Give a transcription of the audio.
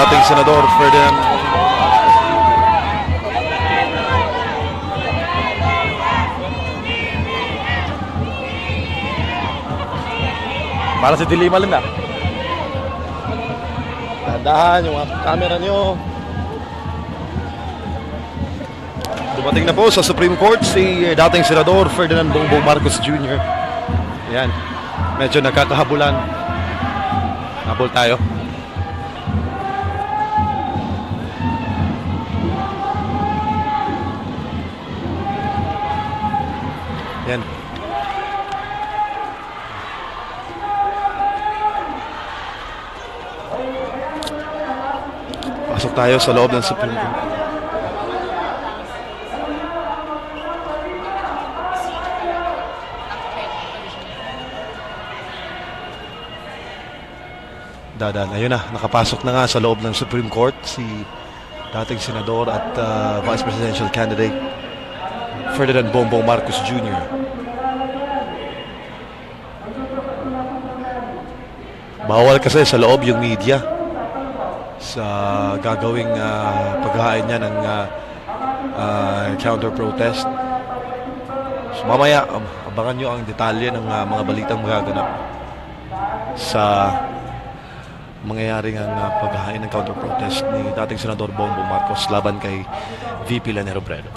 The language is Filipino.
dating Senador Ferdinand. Para sa Dilima lang na. Dahan yung camera nyo. Dumating na po sa Supreme Court si dating Senador Ferdinand Bongbong Marcos Jr. Yan. Medyo nagkakahabulan. Habol tayo. Yan. Pasok tayo sa loob ng Supreme Court. Ayun na, nakapasok na nga sa loob ng Supreme Court si dating Senador at Vice Presidential Candidate Ferdinand Bongbong Marcos Jr. Bawal kasi sa loob yung media sa gagawing paghahain niya ng counter-protest. So mamaya, abangan nyo ang detalye ng mga balitang magaganap sa mangyayaring ang paghahain ng counter-protest ni dating Senador Bongbong Marcos laban kay VP Leni Robredo.